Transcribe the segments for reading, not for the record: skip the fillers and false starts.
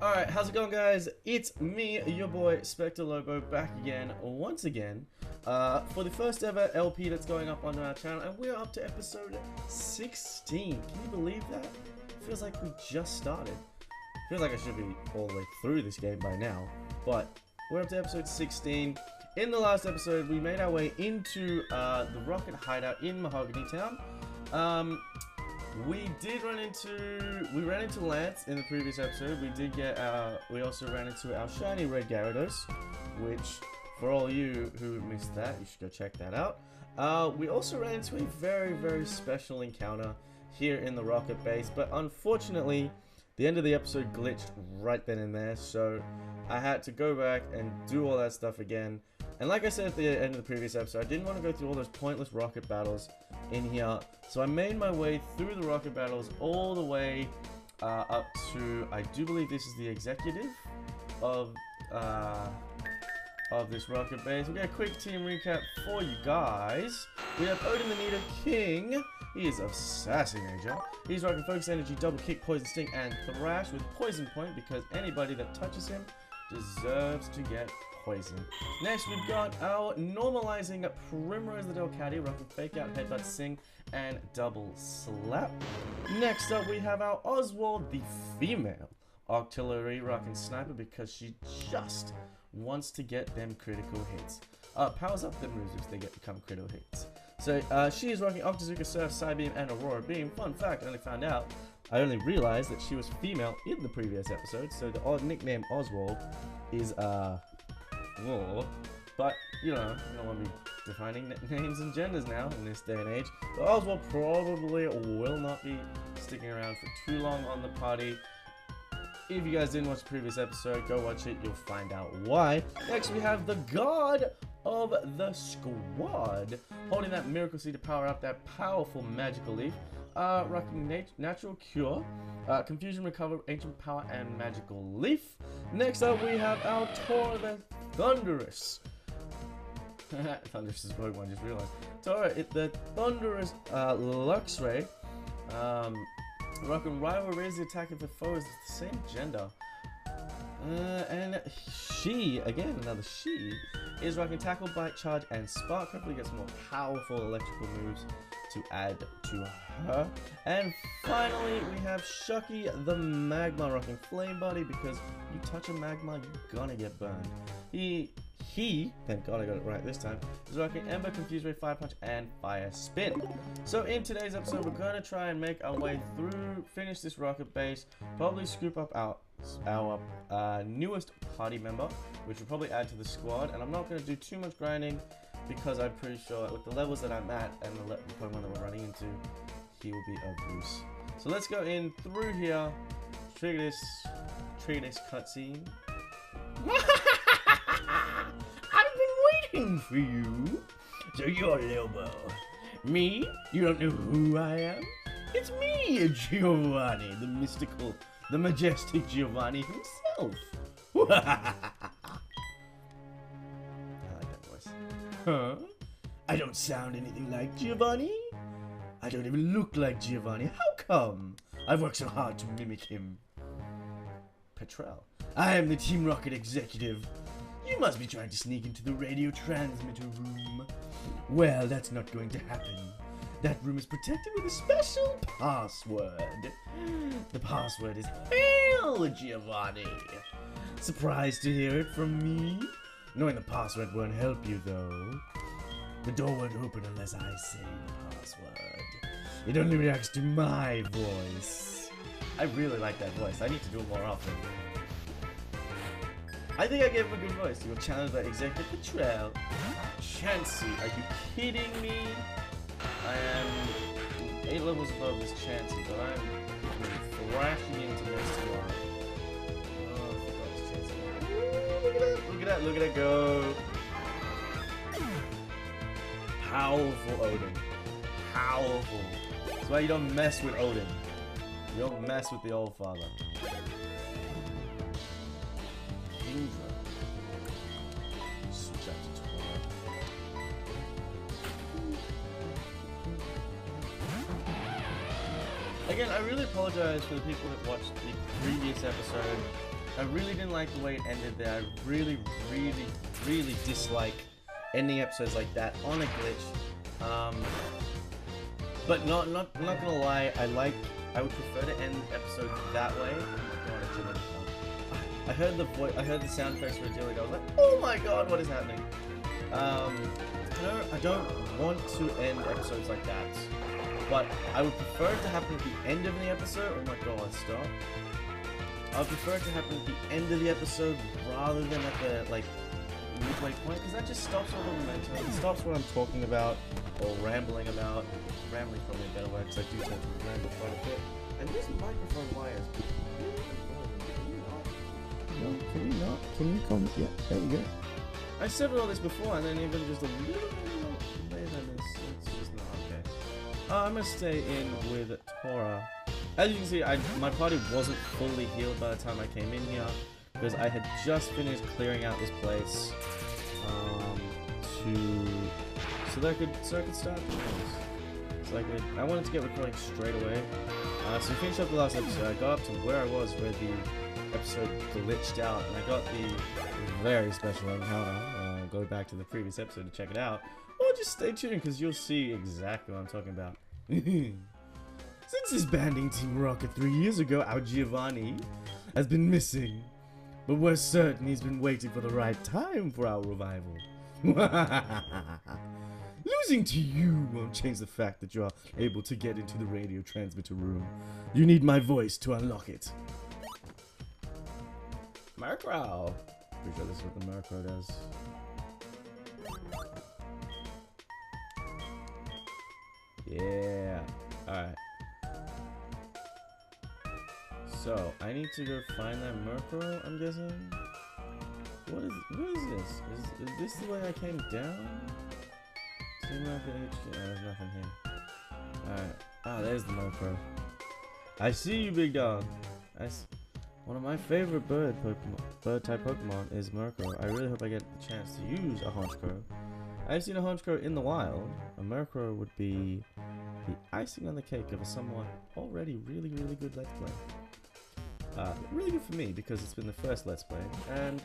Alright, how's it going, guys? It's me, your boy, Spectre Lobo, back again, once again, for the first ever LP that's going up on our channel, and we're up to episode 16. Can you believe that? Feels like we just started. Feels like I should be all the way through this game by now, but we're up to episode 16. In the last episode, we made our way into the Rocket Hideout in Mahogany Town. We ran into Lance in the previous episode. We also ran into our shiny red Gyarados, which, for all you who missed that, you should go check that out. We also ran into a very, very special encounter here in the Rocket Base, but unfortunately, the end of the episode glitched right then and there, so I had to go back and do all that stuff again. And like I said at the end of the previous episode, I didn't want to go through all those pointless rocket battles in here, so I made my way through the rocket battles all the way up to, I do believe this is the executive of this rocket base. We'll get a quick team recap for you guys. We have Odin the Nido King. He is of Sassy Nature. He's rocking Focus Energy, Double Kick, Poison Sting, and Thrash with Poison Point because anybody that touches him deserves to get poison. Next, we've got our normalizing Primrose the Delcatty, rocking Fake Out, Headbutt, Sing, and Double Slap. Next up, we have our Oswald, the female Octillery, rocking Sniper because she just wants to get them critical hits. Powers up the moves if they become critical hits. So she is rocking Octazooka, Surf, Psybeam, and Aurora Beam. Fun fact, I only realized that she was female in the previous episode, so the odd nickname Oswald is but you know, you don't want to be defining names and genders now in this day and age. So Oswald probably will not be sticking around for too long on the party. If you guys didn't watch the previous episode, go watch it, you'll find out why. Next we have the God of the Squad, holding that Miracle Seed to power up that powerful Magical Leaf, rocking Natural Cure, Confusion Recover, Ancient Power, and Magical Leaf. Next up we have our Tor the Thunderous. Thunderous is Pokemon, just realized. Tora, the Thunderous Luxray, rocking Rival, raise the attack if the foe is the same gender. And she, again, another she, is rocking Tackle, Bite, Charge, and Spark. Hopefully gets more powerful electrical moves to add to her. And finally, we have Shucky the Magma, rocking Flame Body because you touch a Magma, you're gonna get burned. He, thank God I got it right this time, is rocking Ember, Confuse Ray, Fire Punch, and Fire Spin. So in today's episode, we're going to try and make our way through, finish this rocket base, probably scoop up our newest party member, which we'll probably add to the squad. And I'm not going to do too much grinding because I'm pretty sure with the levels that I'm at and the Pokemon that we're running into, he will be a boost. So let's go in through here, trigger this cutscene. For you. So you're Lobo. Me? You don't know who I am? It's me, Giovanni, the mystical, the majestic Giovanni himself. I like that voice. Huh? I don't sound anything like Giovanni. I don't even look like Giovanni. How come? I've worked so hard to mimic him. Petrel. I am the Team Rocket executive. You must be trying to sneak into the radio transmitter room. Well, that's not going to happen. That room is protected with a special password. The password is Hail Giovanni. Surprised to hear it from me? Knowing the password won't help you, though. The door won't open unless I say the password. It only reacts to my voice. I really like that voice. I need to do it more often. I think I gave him a good voice. You were challenged by Executive Petrel. Chansey, are you kidding me? I am 8 levels above this Chansey, but I'm thrashing into this tomorrow. Oh, look at that, look at that, look at that go. Powerful Odin. Powerful. That's why you don't mess with Odin. You don't mess with the old father. Switch out to 12. Again, I really apologize for the people that watched the previous episode I really didn't like the way it ended there. I really dislike ending episodes like that on a glitch. But not gonna lie, I would prefer to end episodes that way. Oh my god, I heard the voice, I heard the sound effects for Agility. I was like, oh my god, what is happening? I don't want to end episodes like that, but I would prefer it to happen at the end of the episode. Oh my god, stop. I would prefer it to happen at the end of the episode rather than at the, like, midway point, because that just stops all the momentum. It stops what I'm talking about, or rambling about. Rambling's probably a better word, because I do tend to ramble quite a bit. And this microphone wires. No, can you not? Can you come? Yeah, there you go. I said all this before, and then even just a little later than this, it's just not okay. I'm gonna stay in with Tora. As you can see, my party wasn't fully healed by the time I came in here, because I had just finished clearing out this place, so that I could start things. So I wanted to get recording straight away. So we finished up the last episode. I got up to where I was, where the episode glitched out, and I got the very special encounter. Go back to the previous episode to check it out, or just stay tuned because you'll see exactly what I'm talking about. Since disbanding Team Rocket 3 years ago, our Giovanni has been missing, but we're certain he's been waiting for the right time for our revival. Losing to you won't change the fact that you're able to get into the radio transmitter room. You need my voice to unlock it. Murkrow! Pretty sure this is what the Murkrow does. Yeah. Alright. So, I need to go find that Murkrow, I'm guessing? What is this? Is this the way I came down? Team Rocket HQ. There's nothing here. Alright. Ah, there's the Murkrow. I see you, big dog. One of my favorite bird-type Pokemon is Murkrow. I really hope I get the chance to use a Honchkrow. I've seen a Honchkrow in the wild. A Murkrow would be the icing on the cake of a somewhat already really good Let's Play. Really good for me because it's been the first Let's Play, and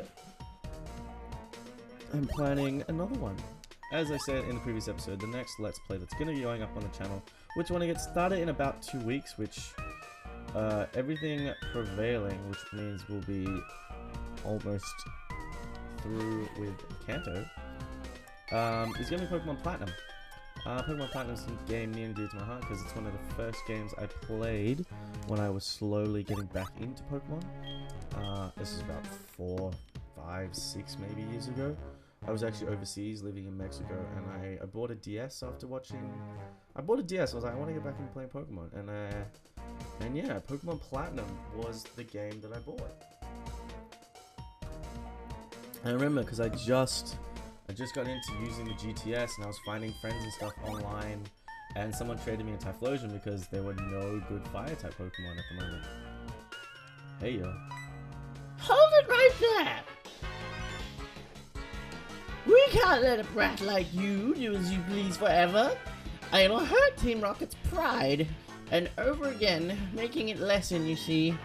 I'm planning another one. As I said in the previous episode, the next Let's Play that's going to be going up on the channel, which when I get started in about 2 weeks, which everything prevailing, which means we'll be almost through with Kanto, is going to be Pokemon Platinum. Pokemon Platinum is a game near and dear to my heart because it's one of the first games I played when I was slowly getting back into Pokemon. This is about 4, 5, 6 maybe years ago. I was actually overseas living in Mexico, and I bought a DS after watching. I bought a DS. I was like, I want to get back into playing Pokemon, and yeah, Pokemon Platinum was the game that I bought. I remember because I just got into using the GTS, and I was finding friends and stuff online, and someone traded me a Typhlosion because there were no good Fire-type Pokemon at the moment. Hey yo. Hold it right there! We can't let a brat like you do as you please forever. It'll hurt Team Rocket's pride, and over again, making it lessen, you see.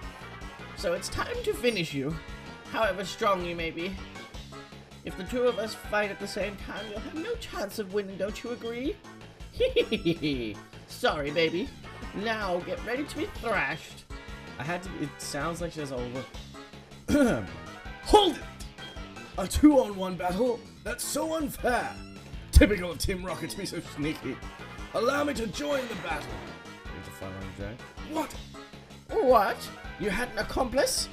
So it's time to finish you, however strong you may be. If the two of us fight at the same time, you'll have no chance of winning, don't you agree? Hehehe. Sorry, baby. Now get ready to be thrashed. I had to. It sounds like she has over. Hold it! A 2-on-1 battle? That's so unfair. Typical of Team Rocket to be so sneaky. Allow me to join the battle. Need to follow Jack. What? What? You had an accomplice?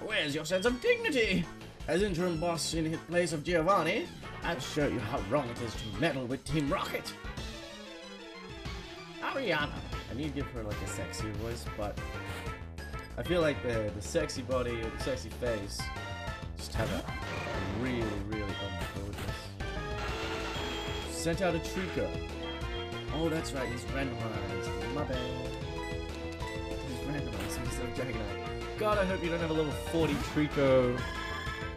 Where's your sense of dignity? As interim boss in place of Giovanni, I'll show you how wrong it is to meddle with Team Rocket. Ariana. I need to give her like a sexier voice, but I feel like the sexy body or the sexy face just have a really gorgeous. Sent out a Trico. Oh, that's right, he's randomized. My bad. He's randomized instead of Dragonite. God, I hope you don't have a level 40 Trico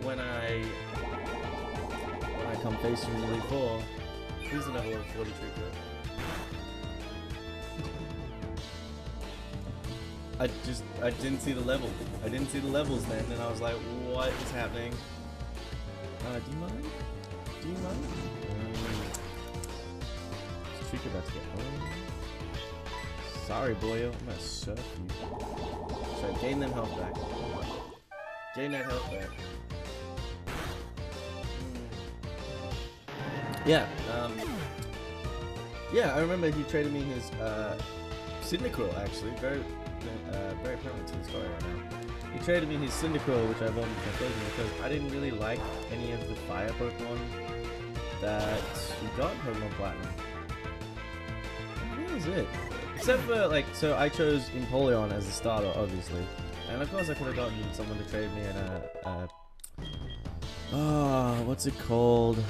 when I come facing you in Elite 4. Please don't have a level 40 Trico. I didn't see the level. I didn't see the levels then, and I was like, what is happening? Do you mind? Do you mind? Is Trick about to get home? Sorry, boyo. I'm gonna surf you. So gain them health back. Gain that health back. Yeah, yeah, I remember he traded me his Cyndaquil, actually. Very permanent to the story right now. He traded me his Cyndaquil, which I've owned occasionally because I didn't really like any of the fire Pokemon that we got in Pokemon Platinum. That was it. Except for, like, so I chose Empoleon as the starter, obviously. And of course I could have gotten someone to trade me in what's it called?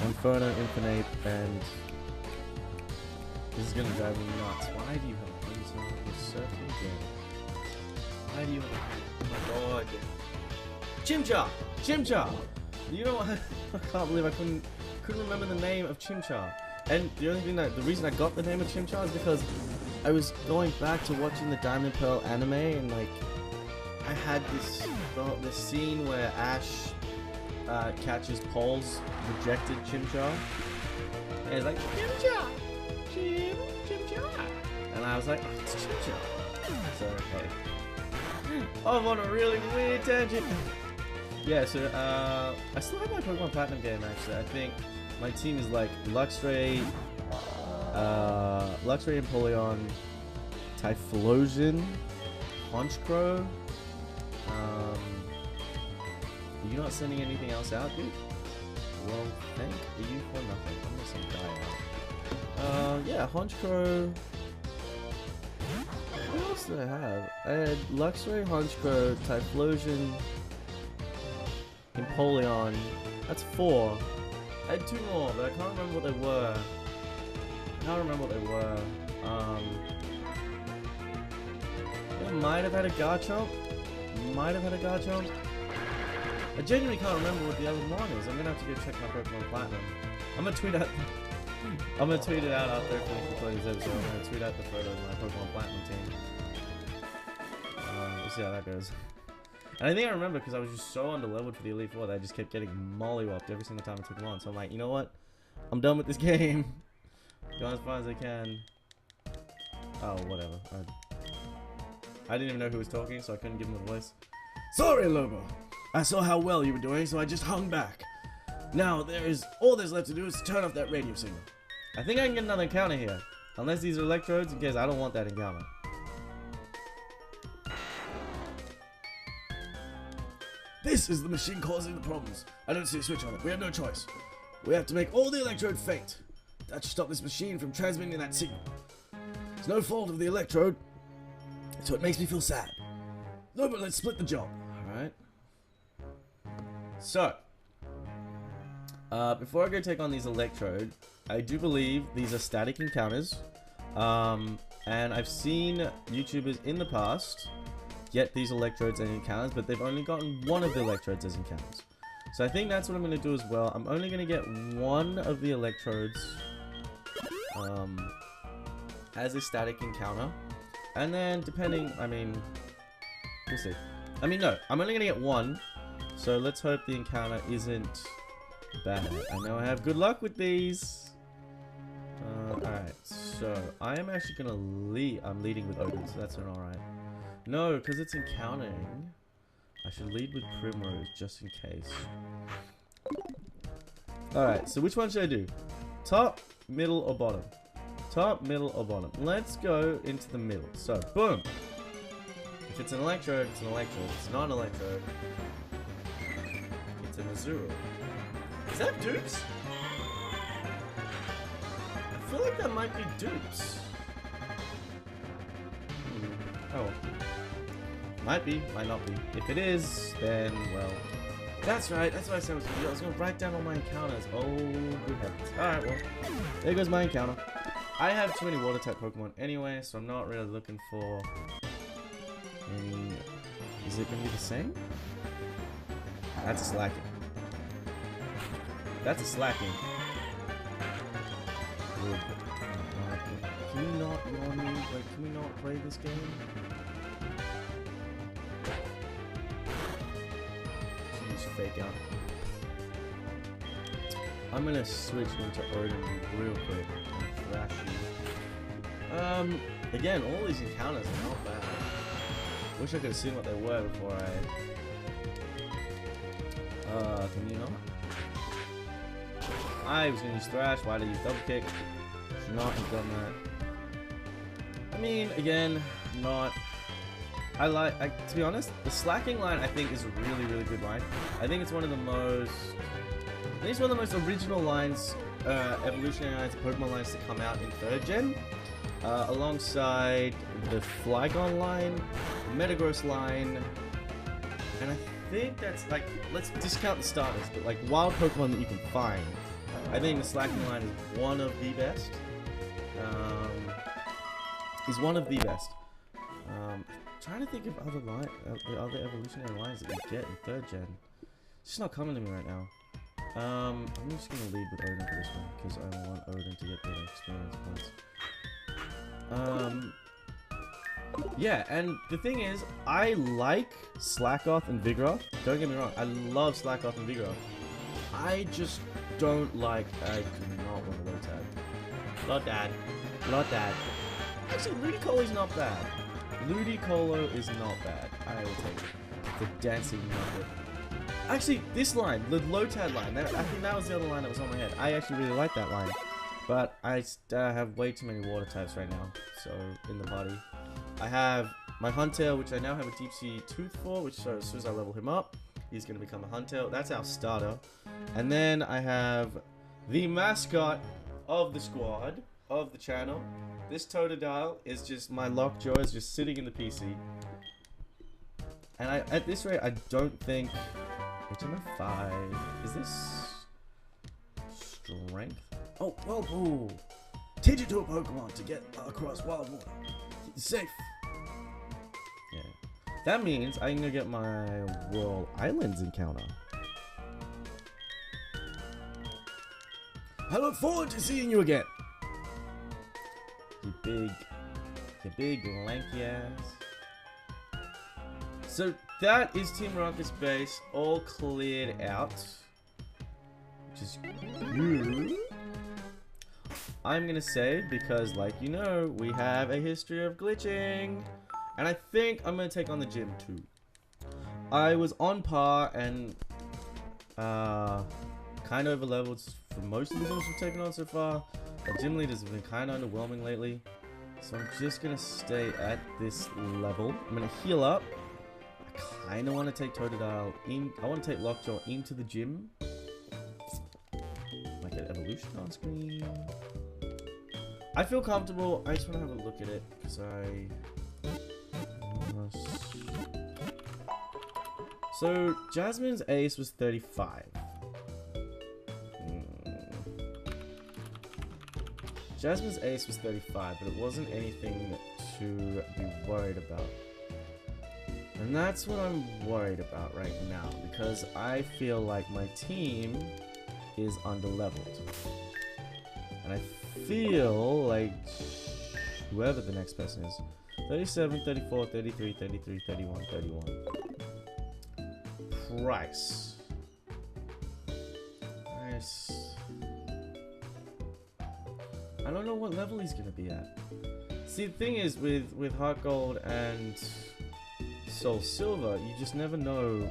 Inferno, Infinite, and this is gonna drive me nuts. Why do you have a Poison? You're surfing again. Why do you have a... Oh my god. Chimchar! Chimchar! You know what? I can't believe I couldn't remember the name of Chimchar. And the reason I got the name of Chimchar is because I was going back to watching the Diamond Pearl anime, and like I had this scene where Ash catches Paul's rejected Chimchar, and he's like, Chimchar! Chimchar! And I was like, oh, it's Chimchar. So, hey. I'm on a really weird tangent. Yeah, so, I still have my Pokemon Platinum game, actually. I think my team is like Luxray, Empoleon, Typhlosion, Honchkrow. Are you not sending anything else out, dude? Well, thank you for nothing. I'm missing die out. Yeah, Honchkrow. What else did I have? I had Luxray, Honchkrow, Typhlosion, Empoleon. That's 4. I had 2 more, but I can't remember what they were. I might have had a Garchomp. I genuinely can't remember what the other one is. I'm gonna have to go check my Pokemon Platinum. I'm gonna tweet it out after this episode. I'm gonna tweet out the photo of my Pokemon Platinum team. We'll see how that goes. And I think I remember because I was just so underleveled for the Elite Four that I just kept getting mollywopped every single time I took them on. So I'm like, you know what? I'm done with this game. Go as far as I can. Oh, whatever. I didn't even know who was talking, so I couldn't give him a voice. Sorry, Lobo. I saw how well you were doing, so I just hung back. Now, all there's left to do is turn off that radio signal. I think I can get another encounter here. Unless these are electrodes, in case I don't want that encounter. This is the machine causing the problems. I don't see a switch on it. We have no choice. We have to make all the electrodes faint. That should stop this machine from transmitting that signal. It's no fault of the electrode, so it makes me feel sad. No, but let's split the job. Alright. So, before I go take on these electrode, I do believe these are static encounters. And I've seen YouTubers in the past get these electrodes as encounters, but they've only gotten one of the electrodes as encounters. So I think that's what I'm going to do as well. I'm only going to get one of the electrodes as a static encounter. And then depending, I mean, we'll see. I mean, no, I'm only going to get one. So let's hope the encounter isn't bad. I know I have good luck with these. Alright, so I am actually going to lead. I'm leading with Odin, so that's an alright. No, because it's encountering. I should lead with Primrose just in case. Alright, so which one should I do? Top, middle, or bottom? Top, middle, or bottom? Let's go into the middle. So, boom! If it's an electrode, it's an electrode. If it's not an electrode, it's an Azure. Is that Dupes? I feel like that might be Dupes. Oh. Might be, might not be. If it is, then, well... That's right, that's what I said I was going to write down all my encounters. Oh, good heavens. Alright, well, there goes my encounter. I have too many water-type Pokemon anyway, so I'm not really looking for any... Is it going to be the same? That's a slacking. That's a slacking. Can you not yawn me? Like, can we not play this game? Use fake out. I'm gonna switch into Odin real quick and thrash you. Again, all these encounters are not bad. Wish I could have seen what they were before I... can you not? I was gonna use Thrash, why did you double kick? Should not have done that. I mean, again, not... to be honest, the slacking line I think is a really, really good line. I think it's one of the most... I think it's one of the most original lines, evolutionary lines, Pokemon lines to come out in 3rd gen. Alongside the Flygon line, Metagross line, and I think that's like, let's discount the starters, but like wild Pokemon that you can find. I think the slacking line is one of the best. Trying to think of the other evolutionary lines that you get in 3rd gen. It's just not coming to me right now. I'm just gonna lead with Odin for this one because I want Odin to get the experience points. Yeah, and the thing is, I like Slackoth and Vigoroth. Don't get me wrong, I love Slackoth and Vigoroth. I just don't like, I do not want to low tag. Not dad. Not dad. Actually, Ludicolo's not bad. Ludicolo is not bad. I will take it. The dancing nugget. Actually, this line, the Lotad line, I think that was the other line that was on my head. I actually really like that line. But I have way too many water types right now, so in the party. I have my Huntail, which I now have a Deep Sea Tooth for, which so as soon as I level him up, he's going to become a Huntail. That's our starter. And then I have the mascot of the squad, of the channel. This Totodile is just, my Lockjaw is just sitting in the PC. And at this rate, I don't think... HMO5... Is this... Strength? Oh, Whirlpool! Teach it to a Pokemon to get across wild water. Safe! Yeah. That means I'm gonna get my Whirl Islands encounter. I look forward to seeing you again! You big lanky ass. So that is Team Rocket's base all cleared out. Which is good. I'm gonna say, because like you know, we have a history of glitching. And I think I'm gonna take on the gym too. I was on par and kind of over leveled for most of the gyms we've taken on so far. The gym leaders have been kind of underwhelming lately. So I'm just gonna stay at this level. I'm gonna heal up. I kind of want to take Totodile in. I want to take Lockjaw into the gym. Might get evolution on screen. I feel comfortable. I just want to have a look at it because So Jasmine's ace was 35. Jasmine's ace was 35, but it wasn't anything to be worried about. And that's what I'm worried about right now, because I feel like my team is underleveled. And I feel like whoever the next person is, 37, 34, 33, 33, 31, 31. Pryce. Nice. I don't know what level he's gonna be at. See, the thing is with HeartGold and Soul Silver, you just never know,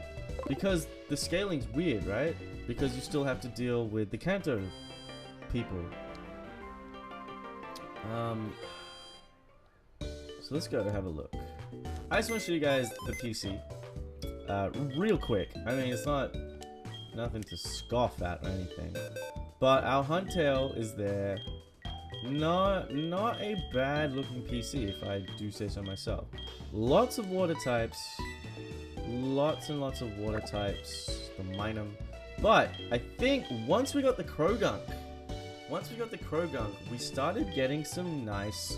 because the scaling's weird, right? Because you still have to deal with the Kanto people. So let's go have a look. I just want to show you guys the PC real quick. I mean, it's not nothing to scoff at or anything, but our Huntail is there. Not a bad looking PC, if I do say so myself. Lots of water types, lots and lots of water types, the Minum. But I think once we got the Krogunk, we started getting some nice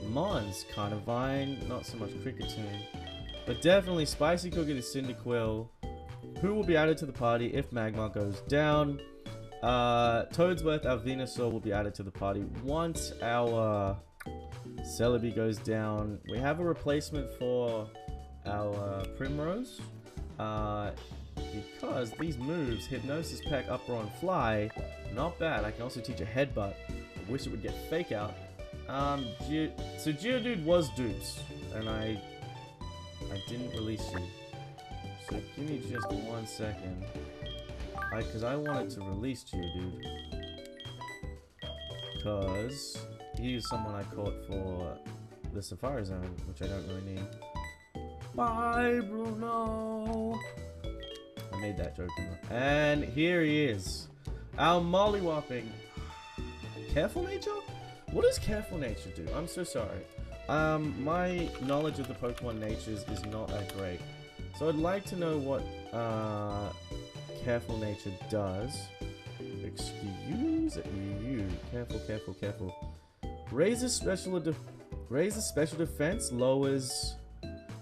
mons. Carnivine, not so much Kricketune, but definitely Spicy Cookie to Cyndaquil, who will be added to the party if Magmar goes down. Toadsworth, our Venusaur, will be added to the party once our Celebi goes down. We have a replacement for our Primrose. Because these moves, Hypnosis, Peck, Upper on Fly, not bad. I can also teach a Headbutt. I wish it would get Fake Out. So Geodude was dupes, and I didn't release you. So give me just 1 second. Because I wanted to release Geodude. Because he is someone I caught for the Safari Zone, which I don't really need. Bye, Bruno! I made that joke. And here he is. Our Mollywhopping. Careful Nature? What does Careful Nature do? I'm so sorry. My knowledge of the Pokemon natures is not that great. So I'd like to know what Careful Nature does. Excuse you. Careful. Raises special defense, lowers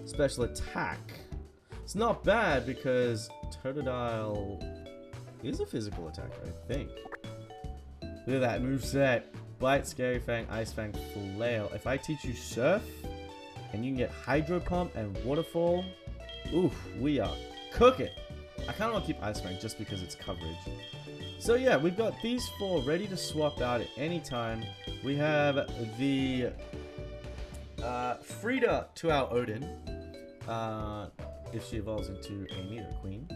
special attack. It's not bad because Totodile is a physical attacker, I think. Look at that moveset. Bite, Scary Fang, Ice Fang, Flail. If I teach you Surf, and you can get Hydro Pump and Waterfall, oof, we are cooking. I kind of want to keep Ice Fang just because it's coverage. So yeah, we've got these 4 ready to swap out at any time. We have the Frida to our Odin, if she evolves into a Nido Queen.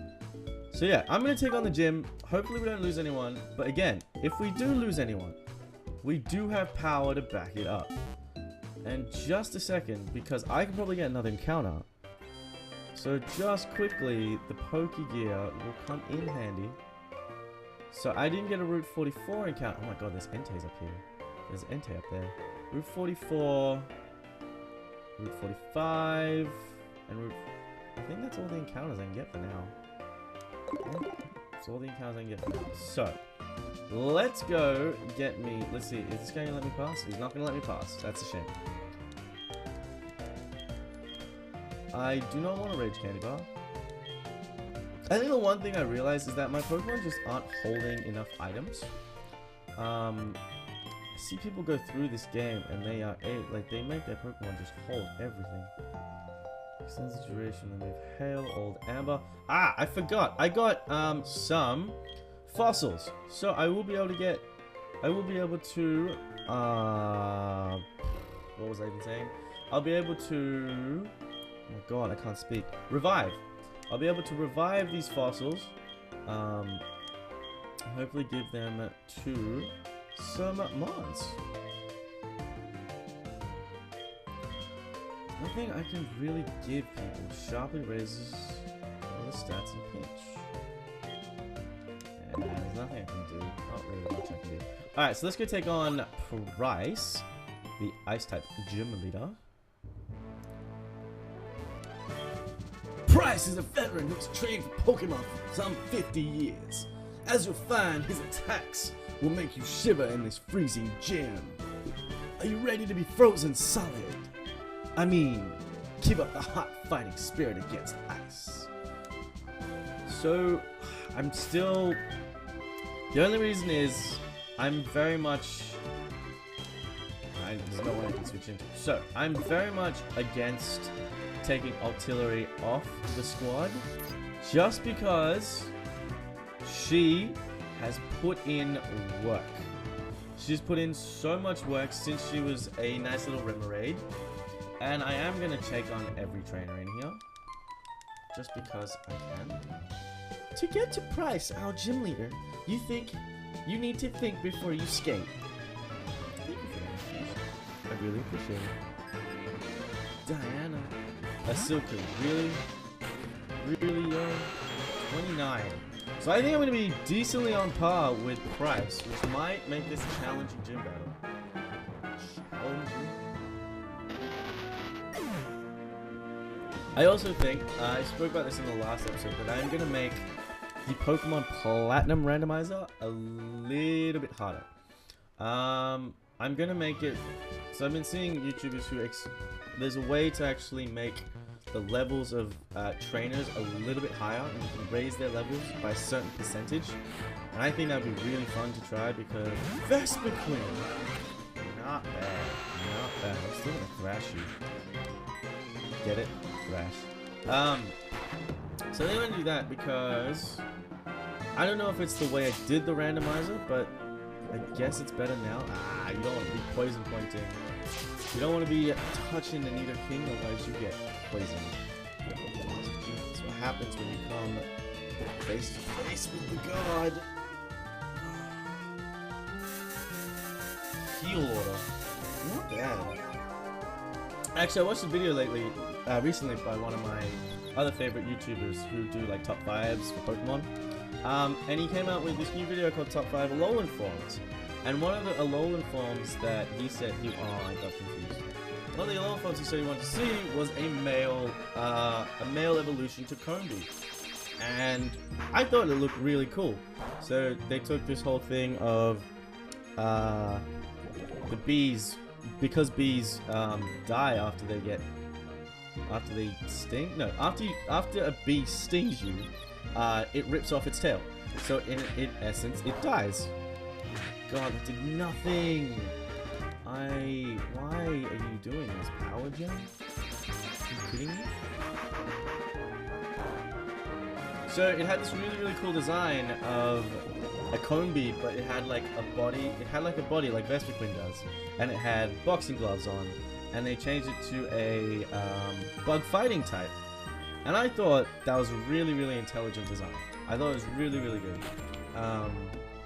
So yeah, I'm going to take on the gym. Hopefully we don't lose anyone. But again, if we do lose anyone, we do have power to back it up. And just a second, because I can probably get another encounter. So just quickly, the Pokegear will come in handy. So I didn't get a Route 44 encounter. Oh my god, there's Entei's up here. There's Entei up there. Route 44, Route 45, and Route... I think that's all the encounters I can get for now. That's all the encounters I can get for now. So, let's go get me... Let's see, is this guy gonna let me pass? He's not gonna let me pass. That's a shame. I do not want a Rage Candy Bar. I think the one thing I realized is that my Pokemon just aren't holding enough items. I see people go through this game and they are like they make their Pokemon just hold everything. Extends the duration and they've Hail, Old Amber. Ah, I forgot. I got some fossils. So I will be able to get what was I even saying? I'll be able to oh my god, I can't speak. Revive. I'll be able to revive these fossils. Hopefully give them to some Mons. Nothing I can really give people. Sharply raises all the stats in pinch. And there's nothing I can do. Not really much I can do. Alright, so let's go take on Pryce, the Ice-type gym leader. Pryce is a veteran who's trained for Pokemon for some 50 years. As you'll find, his attacks will make you shiver in this freezing gym. Are you ready to be frozen solid? I mean, keep up the hot fighting spirit against ice. So, I'm still... The only reason is, I'm very much... There's no one I can switch into. So, I'm very much against taking Artillery off the squad, just because she has put in work. She's put in so much work since she was a nice little Remoraid, and I am going to take on every trainer in here, just because I can. To get to Pryce, our gym leader, you need to think before you skate. Thank you for that. I really appreciate it. Diana. A Silcoon, really young, 29. So I think I'm going to be decently on par with Pryce, which might make this a challenging gym battle. I also think, I spoke about this in the last episode, but I'm going to make the Pokemon Platinum Randomizer a little bit harder. I'm going to make it, so I've been seeing YouTubers who, there's a way to actually make the levels of trainers a little bit higher, and you can raise their levels by a certain percentage. And I think that would be really fun to try because Vespiquen, not bad. bad. I'm still gonna thrash you. Get it? Thrash. So they want to do that because I don't know if it's the way I did the randomizer, but I guess it's better now. Ah, you don't want to be poison pointing. You don't want to be touching the Nido King, otherwise you get poisoned. That's what happens when you come face to face with the god. Heal order. Not bad. Actually, I watched a video recently by one of my other favorite YouTubers who do like top 5s for Pokemon. And he came out with this new video called Top 5 Alolan Forms. And one of the Alolan Forms that he said I got confused. One of the Alolan Forms he said he wanted to see was a male evolution to Combi. And I thought it looked really cool. So they took this whole thing of the bees, because bees die after they sting. No, after a bee stings you, it rips off its tail. So in essence, it dies. God, that did nothing. Why are you doing this, Power Gem? Are you kidding me? So it had this really cool design of a Combi, but it had like a body. It had like a body like Vespiquen does, and it had boxing gloves on. And they changed it to a bug fighting type. And I thought that was a really intelligent design. I thought it was really good.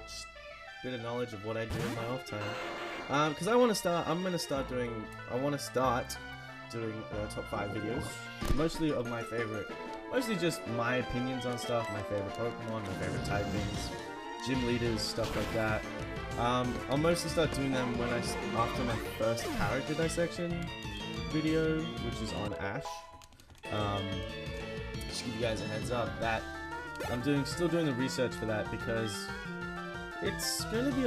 Just a bit of knowledge of what I do in my off time. Because I want to start doing top 5 videos, mostly of my favorite. Mostly just my opinions on stuff, my favorite Pokemon, my favorite typings, gym leaders, stuff like that. I'll mostly start doing them after my first character dissection video, which is on Ash. Just give you guys a heads up that I'm still doing the research for that because it's gonna be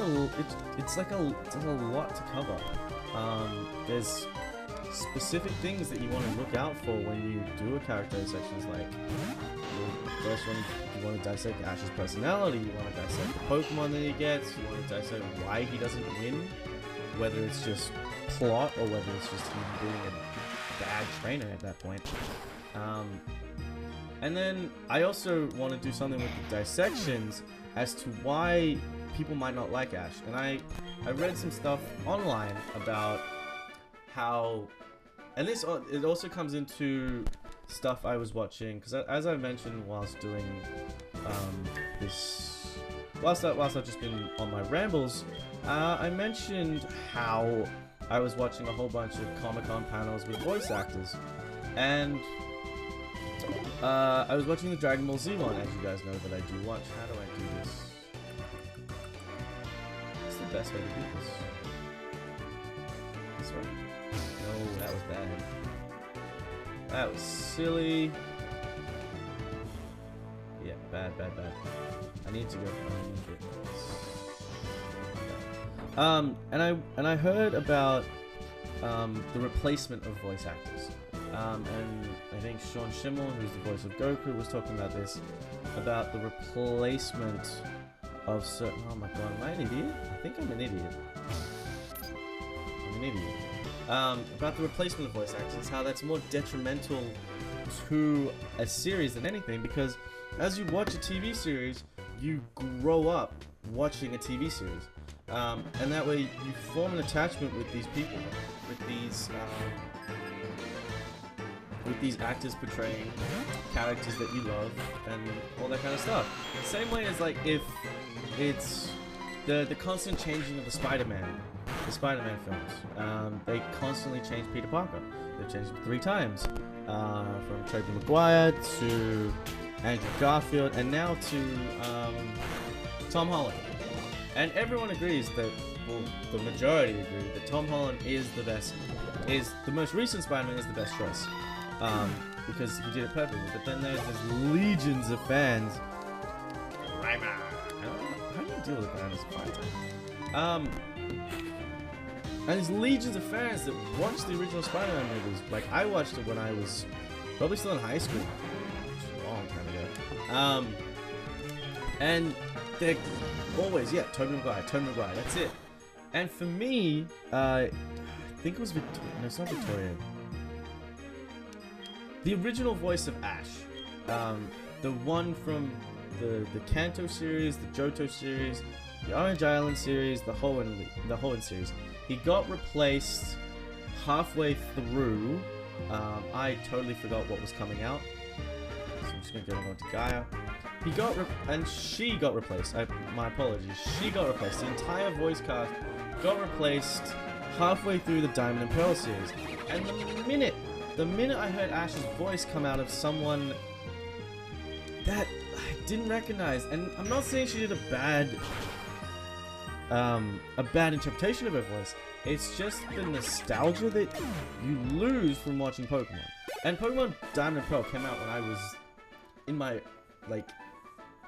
it's like a lot to cover. There's specific things that you want to look out for when you do a character dissection. Like the first one, you want to dissect Ash's personality, you want to dissect the Pokemon that he gets, you want to dissect why he doesn't win, whether it's just plot or whether it's just him being a bad trainer at that point. And then I also want to do something with the dissections as to why people might not like Ash. And I read some stuff online about how, and it also comes into stuff I was watching, because as I mentioned whilst doing whilst I've just been on my rambles, I mentioned how I was watching a whole bunch of Comic-Con panels with voice actors, and I was watching the Dragon Ball Z one, as you guys know that I do watch. How do I do this? What's the best way to do this? This way? No, that was bad. That was silly. Yeah, bad. I need to go find it. And I heard about the replacement of voice actors. And I think Sean Schimmel, who's the voice of Goku, was talking about this, about the replacement of certain. Oh my god, am I an idiot? I think I'm an idiot. About the replacement of voice actors, how that's more detrimental to a series than anything, because as you watch a TV series, you grow up watching a TV series, and that way you form an attachment with these people, with these actors portraying characters that you love and all that kind of stuff. Same way as like if it's the constant changing of the Spider-Man films. They constantly change Peter Parker. They've changed him 3 times, from Tobey Maguire to Andrew Garfield, and now to Tom Holland. And everyone agrees that, well, the majority agree that Tom Holland is the most recent Spider-Man is the best choice, because he did it perfectly. But then there's legions of fans. How do you deal with a guy who's a fighter? And there's legions of fans that watch the original Spider-Man movies. Like, I watched it when I was probably still in high school. A long time ago. And they're always, Tobey Maguire, that's it. And for me, think it was Victoria. No, it's not Victoria. The original voice of Ash. The one from the Kanto series, the Johto series, the Orange Island series, the Hoenn series. He got replaced halfway through. I totally forgot what was coming out. So I'm just gonna go on to Gaia. He got and she got replaced. My apologies. She got replaced. The entire voice cast got replaced halfway through the Diamond and Pearl series. And the minute I heard Ash's voice come out of someone that I didn't recognize, and I'm not saying she did a bad interpretation of her voice. It's just the nostalgia that you lose from watching Pokemon. And Pokemon Diamond and Pearl came out when I was in my, like,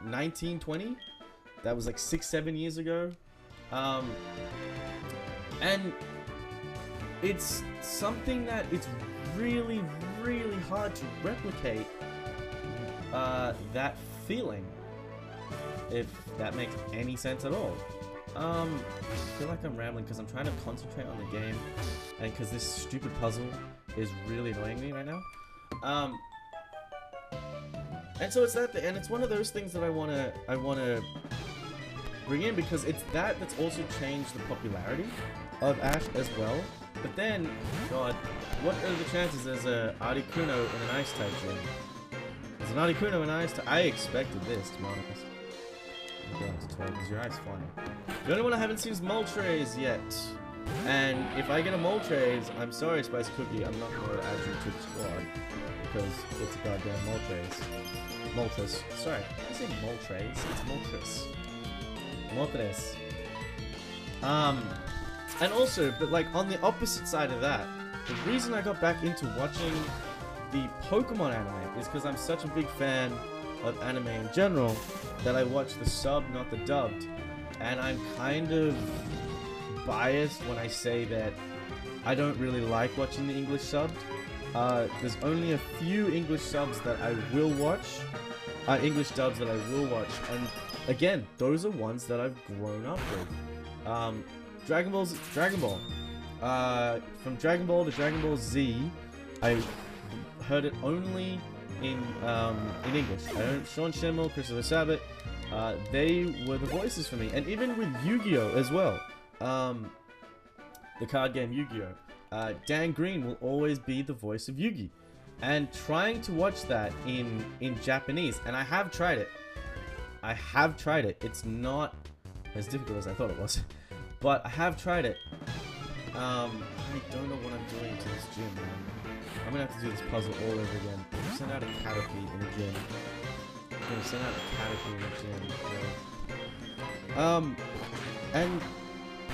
1920. That was like 6-7 years ago. And it's something that it's really, really hard to replicate that feeling, if that makes any sense at all. I feel like I'm rambling because I'm trying to concentrate on the game, and because this stupid puzzle is really annoying me right now. And so it's that, and it's one of those things that I wanna bring in, because it's that's also changed the popularity of Ash as well. But then, God, what are the chances there's a Articuno in an Ice type gym? There's an Articuno in an Ice type. I expected this, to be honest. I'm going to 12 because your eye's flying. The only one I haven't seen is Moltres yet. And if I get a Moltres, I'm sorry, Spicy Cookie, I'm not going to add you to the squad. Because it's a goddamn Moltres. Moltres. Sorry, I say Moltres. It's Moltres. And also, but like on the opposite side of that, the reason I got back into watching the Pokemon anime is because I'm such a big fan of anime in general that I watch the sub, not the dubbed. And I'm kind of biased when I say that I don't really like watching the English subbed. There's only a few English subs that I will watch, English dubs that I will watch, and again, those are ones that I've grown up with. Dragon Ball. From Dragon Ball to Dragon Ball Z, I heard it only in English. I heard Sean Schemmel, Christopher Sabat. They were the voices for me, and even with Yu-Gi-Oh as well. The card game Yu-Gi-Oh. Dan Green will always be the voice of Yugi, and trying to watch that in Japanese, and I have tried it. It's not as difficult as I thought it was, but I have tried it. I don't know what I'm doing to this gym, man. I'm gonna have to do this puzzle all over again. I'm gonna send out a Caterpie in the gym. And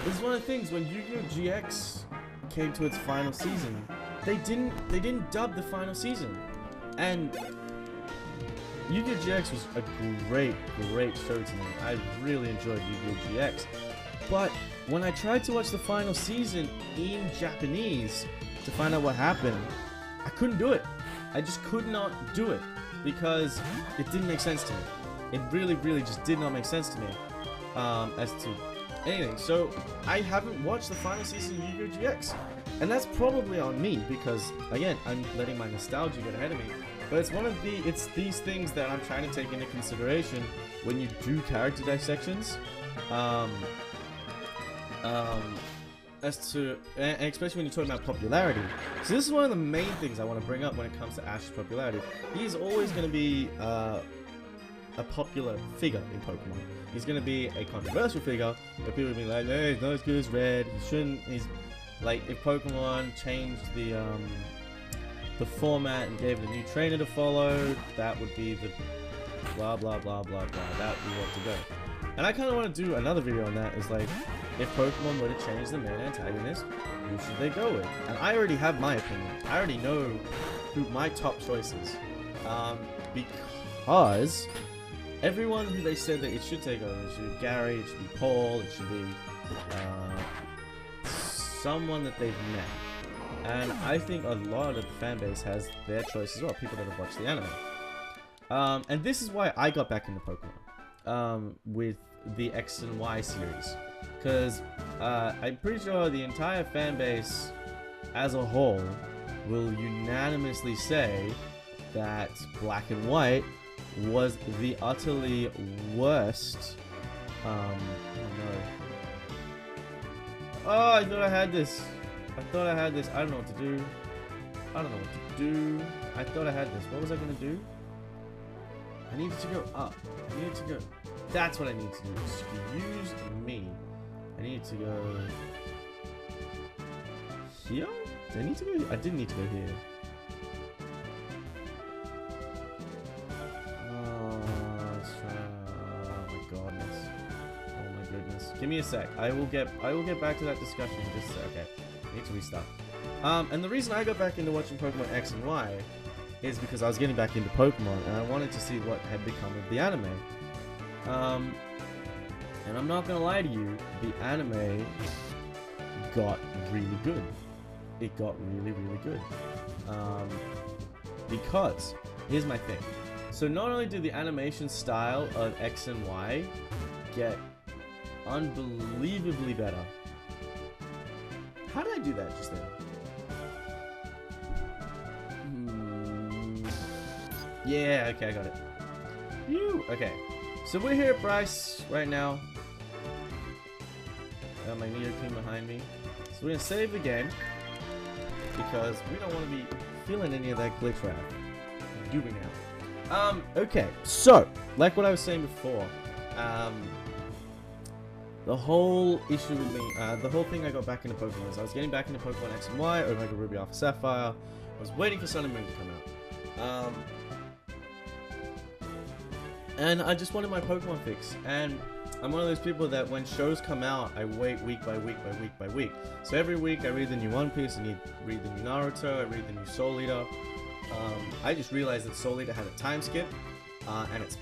this is one of the things, when Yu-Gi-Oh! GX came to its final season, they didn't dub the final season. And Yu-Gi-Oh! GX was a great show to me. I really enjoyed Yu-Gi-Oh! GX. But when I tried to watch the final season in Japanese to find out what happened, I couldn't do it. I just could not do it because it didn't make sense to me. It really just did not make sense to me as to anything. So I haven't watched the final season of Yu-Gi-Oh! GX. And that's probably on me because, again, I'm letting my nostalgia get ahead of me. But it's these things that I'm trying to take into consideration when you do character dissections. And especially when you're talking about popularity. So this is one of the main things I want to bring up when it comes to Ash's popularity. He's always going to be a popular figure in Pokemon. He's going to be a controversial figure, but people will be like, hey, he's not as good as Red, he shouldn't, he's like, if Pokemon changed the format and gave it a new trainer to follow, that would be the blah blah blah blah blah, that would be what to go. And I kind of want to do another video on that, is like, if Pokemon were to change the main antagonist, who should they go with? And I already have my opinion. I already know who my top choice is. Because everyone who they said that it should take over, it should be Gary, it should be Paul, it should be someone that they've met. And I think a lot of the fan base has their choice as well, people that have watched the anime. And this is why I got back into Pokemon with the X and Y series. Because I'm pretty sure the entire fan base as a whole, will unanimously say that Black and White was the utterly worst. Oh no. Oh, I thought I had this. I don't know what to do. I thought I had this. What was I gonna do? I needed to go up. That's what I need to do. Excuse me. I need to go here? Did I need to go here? I didn't need to go here. Let's try. Oh my goodness. Oh my goodness. Give me a sec. I will get back to that discussion in just a sec. Okay. I need to restart. And the reason I got back into watching Pokemon X and Y is because I was getting back into Pokemon and I wanted to see what had become of the anime. And I'm not gonna lie to you, the anime got really good. It got really, really good. Because, here's my thing. So not only did the animation style of X and Y get unbelievably better. How did I do that just then? Yeah, okay, I got it. Phew. Okay, so we're here at Pryce right now. Got my Nidoking behind me. So we're gonna save the game because we don't want to be feeling any of that glitch rap. Do we now? Okay, so like what I was saying before, the whole issue with me, the whole thing I got back into Pokemon is I was getting back into Pokemon X and Y, Omega Ruby Alpha Sapphire. I was waiting for Sun and Moon to come out. And I just wanted my Pokemon fix. And I'm one of those people that when shows come out, I wait week by week by week by week. So every week I read the new One Piece, I read the new Naruto, I read the new Soul Eater. I just realized that Soul Eater had a time skip, and it's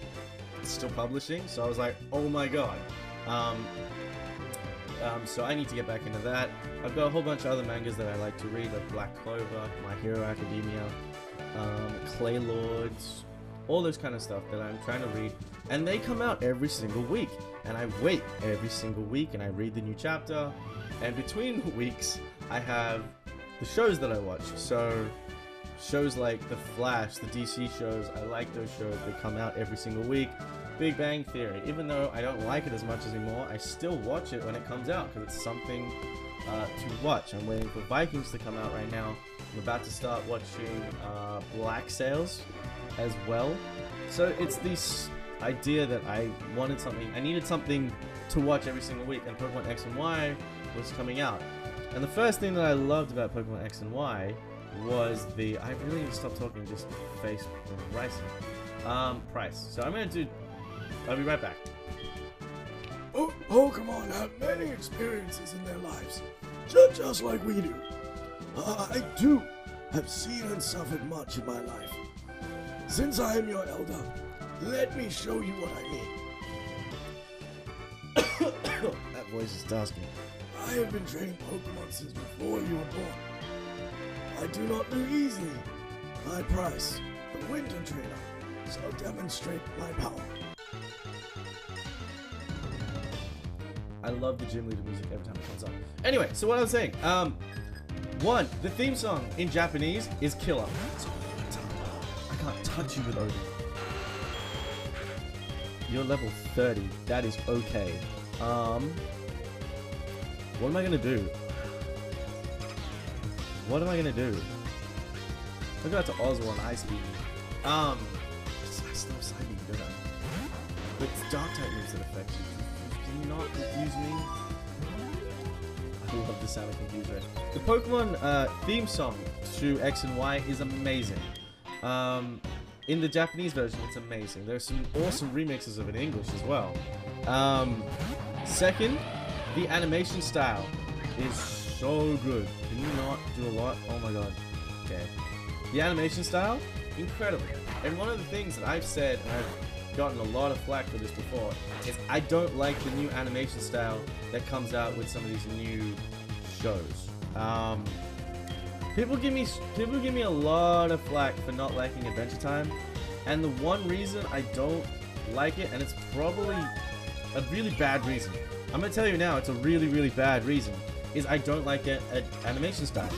still publishing. So I was like, oh my god. So I need to get back into that. I've got a whole bunch of other mangas that I like to read, like Black Clover, My Hero Academia, Clay Lords, all those kind of stuff that I'm trying to read. And they come out every single week. And I wait every single week and I read the new chapter. And between weeks, I have the shows that I watch. So shows like The Flash, the DC shows, I like those shows. They come out every single week. Big Bang Theory, even though I don't like it as much anymore, I still watch it when it comes out because it's something to watch. I'm waiting for Vikings to come out right now. I'm about to start watching Black Sails as well. So it's this idea that I needed something to watch every single week, and Pokemon X and Y was coming out. And the first thing that I loved about Pokemon X and Y was I really need to stop talking, just face Pryce. So I'll be right back. Pokemon have many experiences in their lives, just like we do. I too have seen and suffered much in my life. Since I am your elder, let me show you what I mean. That voice is tasking. I have been training Pokemon since before you were born. I do not do easily. I Pryce, the Winter Trainer, so demonstrate my power. I love the gym leader music every time it comes on. Anyway, so what I was saying, the theme song in Japanese is killer. I can't touch you with Odin. You're level 30. That is okay. What am I gonna do? What am I gonna do? I'll go out to Oswald and Ice Beam. I still side beam, don't I? But it's dark type moves that affect you. Can you not confuse me? I love the sound of confused red. The Pokemon theme song to X and Y is amazing. In the Japanese version, it's amazing. There's some awesome remixes of it in English as well. Second, the animation style is so good. Can you not do a lot? Oh my god. Okay. The animation style, incredible. And one of the things that I've said, and I've gotten a lot of flack for this before, is I don't like the new animation style that comes out with some of these new shows. People give me a lot of flack for not liking Adventure Time, and the one reason I don't like it, and it's probably a really bad reason, I'm gonna tell you now, it's a really, really bad reason, is I don't like it animation style.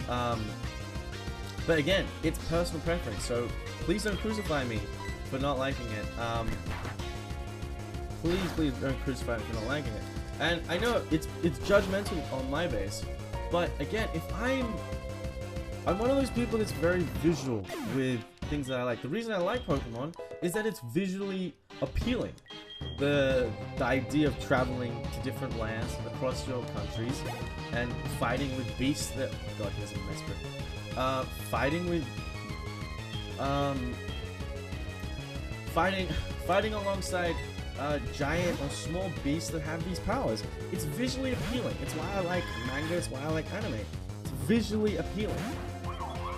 But again, it's personal preference, so please don't crucify me for not liking it. Please don't crucify me for not liking it. And I know it's judgmental on my base, but again, if I'm one of those people that's very visual with things that I like. The reason I like Pokemon is that it's visually appealing. The idea of traveling to different lands across your countries and fighting with beasts that God, he doesn't mess with. Fighting alongside giant or small beasts that have these powers. It's visually appealing. It's why I like manga. It's why I like anime. It's visually appealing,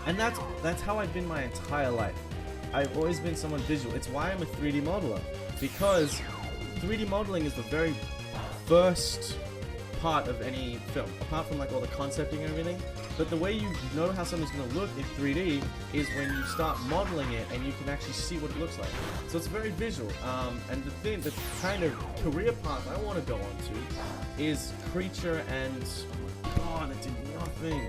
and that's how I've been my entire life. I've always been someone visual. It's why I'm a 3D modeler, because 3D modeling is the very first part of any film, apart from like all the concepting and everything. But the way you know how something's going to look in 3D is when you start modeling it and you can actually see what it looks like. So it's very visual. And the kind of career path I want to go on to is creature and... Oh, that did nothing.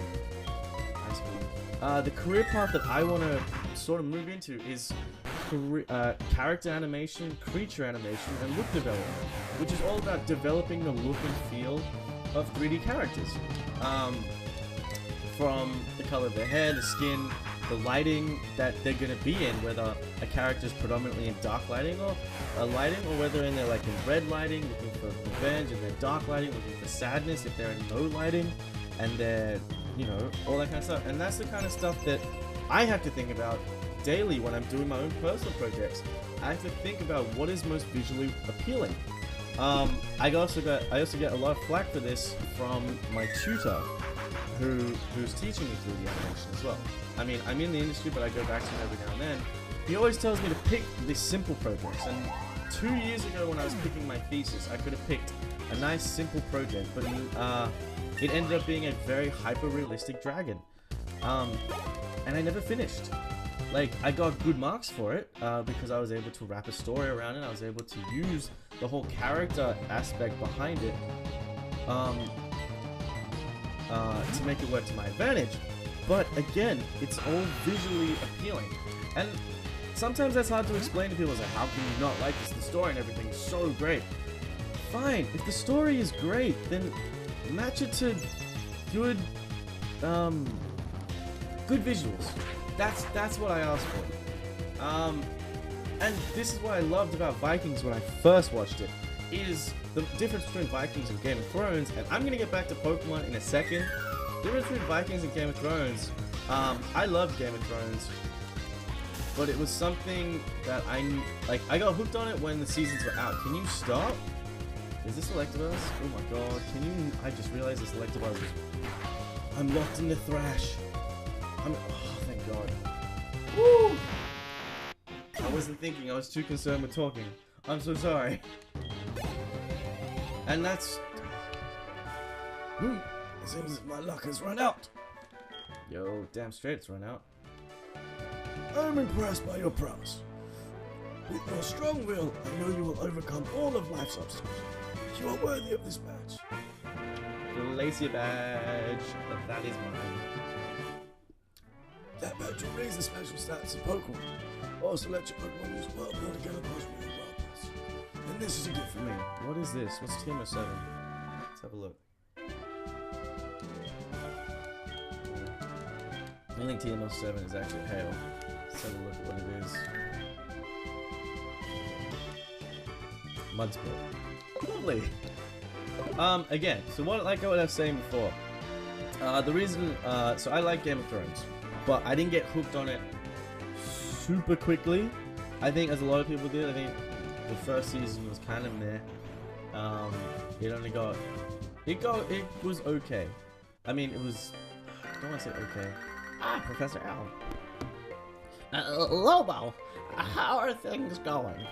The career path that I want to sort of move into is character animation, creature animation, and look development, which is all about developing the look and feel of 3D characters. From the color of their hair, the skin, the lighting that they're going to be in, whether a character is predominantly in dark lighting or whether they're like in red lighting, looking for revenge, and they're dark lighting, looking for sadness, if they're in no lighting, and they're, you know, all that kind of stuff. And that's the kind of stuff that I have to think about daily when I'm doing my own personal projects. I have to think about what is most visually appealing. I also get a lot of flack for this from my tutor, who's teaching me 3D animation as well. I mean, I'm in the industry, but I go back to him every now and then. He always tells me to pick these simple projects, and 2 years ago when I was picking my thesis, I could have picked a nice simple project, but it ended up being a very hyper-realistic dragon. And I never finished. Like, I got good marks for it, because I was able to wrap a story around it. I was able to use the whole character aspect behind it to make it work to my advantage. But again, it's all visually appealing. And sometimes that's hard to explain to people. It's like, how can you not like this? The story and everything is so great. Fine, if the story is great, then match it to good visuals. That's what I asked for. And this is what I loved about Vikings when I first watched it, is the difference between Vikings and Game of Thrones. And I'm gonna get back to Pokemon in a second. The difference between Vikings and Game of Thrones, I love Game of Thrones, but it was something that I got hooked on it when the seasons were out. Can you stop? Is this Electabuzz? Oh my god, can you... I just realized this Electabuzz is... I'm locked in the Thrash. Oh, thank god. Woo! I wasn't thinking, I was too concerned with talking. I'm so sorry. And that's... It seems that my luck has run out. Yo, damn straight it's run out. I'm impressed by your prowess. With your strong will, I know you will overcome all of life's obstacles. You are worthy of this badge. Glacier badge. That is mine. That badge will raise the special stats of Pokemon. Also let your Pokemon use World Ball to get across with your World Pass. And this is a gift for me. What is this? What's TMO7? Let's have a look. I think TMO7 is actually hail. Let's have a look at what it is. Mudsport. Lovely. Again, so what I was saying before. The reason, so I like Game of Thrones, but I didn't get hooked on it super quickly. I think, as a lot of people did, I think the first season was kind of meh. It was okay. I mean, it was, I don't want to say okay. Professor L. Lobo, how are things going?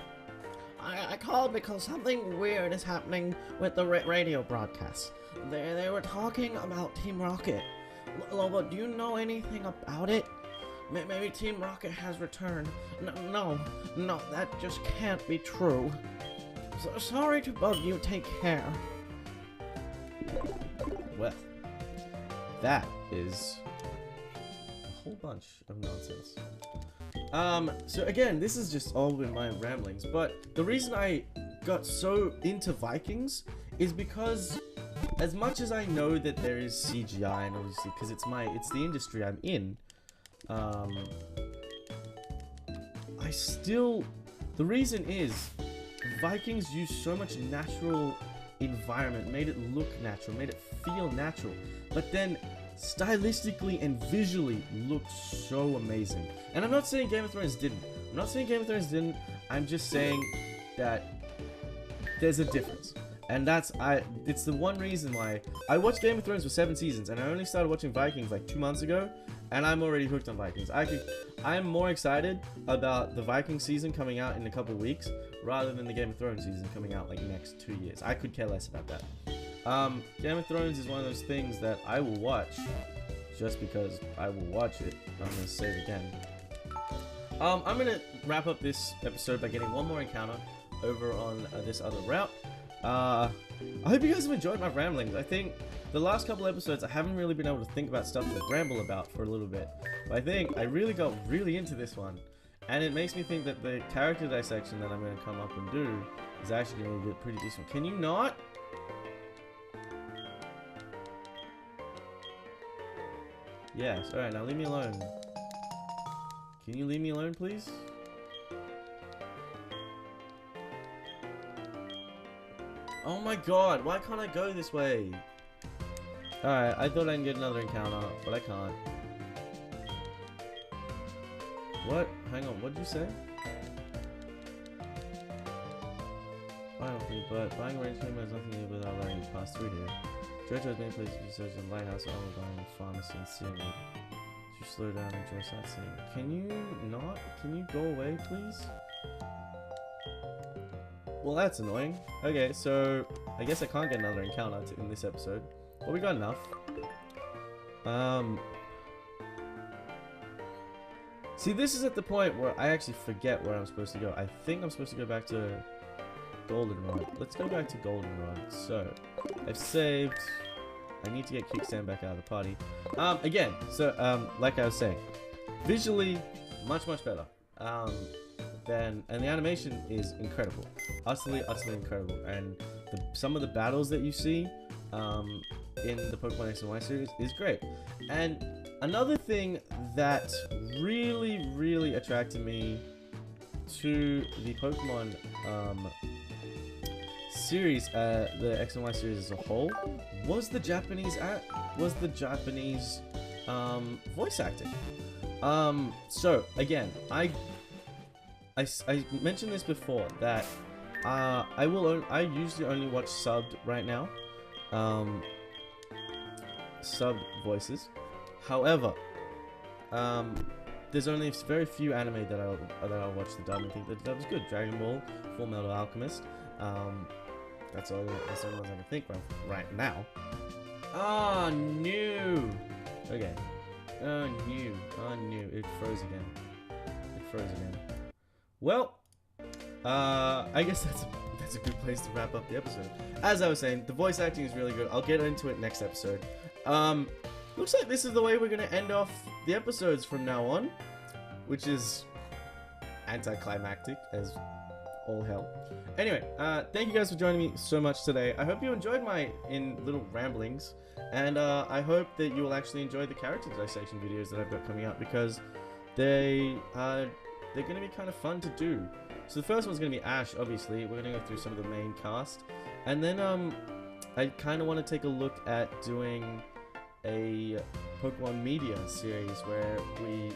I called because something weird is happening with the radio broadcast. They were talking about Team Rocket. Lobo, do you know anything about it? Maybe Team Rocket has returned. No, that just can't be true. So, sorry to bug you, take care. Well, that is whole bunch of nonsense. So again, this is just all in my ramblings, but the reason I got so into Vikings is because as much as I know that there is CGI, and obviously because it's the industry I'm in, the reason is Vikings use so much natural environment, made it look natural, made it feel natural, but then stylistically and visually looked so amazing. And I'm not saying Game of Thrones didn't. I'm just saying that there's a difference. And it's the one reason why I watched Game of Thrones for 7 seasons, and I only started watching Vikings like 2 months ago, and I'm already hooked on Vikings. I'm more excited about the Viking season coming out in a couple weeks rather than the Game of Thrones season coming out like next 2 years. I could care less about that. Game of Thrones is one of those things that I will watch just because I will watch it. I'm gonna save again. I'm gonna wrap up this episode by getting one more encounter over on this other route. I hope you guys have enjoyed my ramblings. I think the last couple episodes I haven't really been able to think about stuff to ramble about for a little bit, but I think I really got into this one, and it makes me think that the character dissection that I'm going to come up and do is actually going to be pretty decent. Can you not? Yes, alright, now leave me alone. Can you leave me alone, please? Oh my god, why can't I go this way? Alright, I thought I can get another encounter, but I can't. What? Hang on, what did you say? But buying a range game has nothing to do without letting you pass through here. JoJo's main place is such a lighthouse, Armor pharmacy, and seeing it. You slow down and enjoy sightseeing. Can you not? Can you go away, please? Well, that's annoying. Okay, so I guess I can't get another encounter in this episode. Well, we got enough. See, this is at the point where I actually forget where I'm supposed to go. I think I'm supposed to go back to Goldenrod. Let's go back to Goldenrod. So, I've saved. I need to get Kickstand back out of the party. Again, so, like I was saying, visually, much better. And the animation is incredible. Utterly incredible. And some of the battles that you see, in the Pokemon X and Y series is great. And another thing that really attracted me to the Pokemon series, the X and Y series as a whole, was the Japanese voice acting. So again, I mentioned this before that I usually only watch subbed right now. Sub voices. However, there's only very few anime that I'll watch the dub and think that was good. Dragon Ball, Full Metal Alchemist. That's the only ones I can think of right now. Ah, new. Okay. Oh, new. It froze again. Well, I guess that's a good place to wrap up the episode. As I was saying, the voice acting is really good. I'll get into it next episode. Looks like this is the way we're going to end off the episodes from now on, which is anticlimactic as all hell. Anyway, thank you guys for joining me so much today. I hope you enjoyed my little ramblings, and I hope that you will actually enjoy the character dissection videos that I've got coming out, because they're going to be kind of fun to do. So the first one's going to be Ash, obviously. We're going to go through some of the main cast, and then I kind of want to take a look at doing a Pokemon media series where we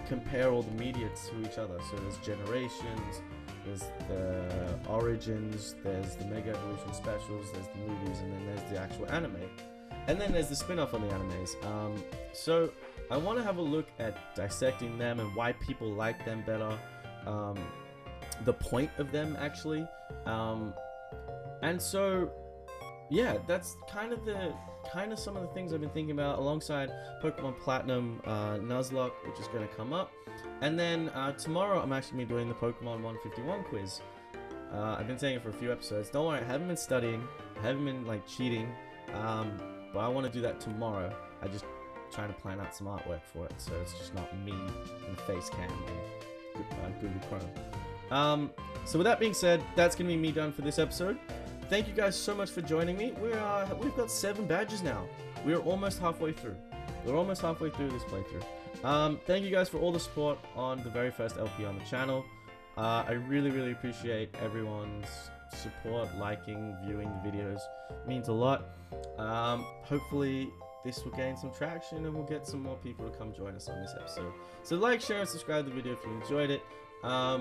compare all the media to each other. So there's Generations, there's the Origins, there's the Mega Evolution specials, there's the movies, and then there's the actual anime. And then there's the spin-off on the animes. So I want to have a look at dissecting them and why people like them better. The point of them, actually. And so, yeah, that's kind of some of the things I've been thinking about, alongside Pokemon Platinum Nuzlocke, which is going to come up. And then tomorrow I'm actually going to be doing the Pokemon 151 quiz. I've been saying it for a few episodes. Don't worry, I haven't been studying, I haven't been like cheating, but I want to do that tomorrow. I just trying to plan out some artwork for it, so it's just not me in the face cam and Google Chrome. So with that being said, that's gonna be me done for this episode. Thank you guys so much for joining me. We've got 7 badges now. We're almost halfway through. We're almost halfway through this playthrough. Thank you guys for all the support on the very first LP on the channel. I really appreciate everyone's support, liking, viewing the videos. It means a lot. Hopefully this will gain some traction and we'll get some more people to come join us on this episode. So like, share, and subscribe to the video if you enjoyed it. My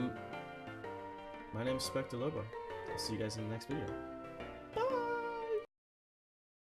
name is Lobo. I'll see you guys in the next video.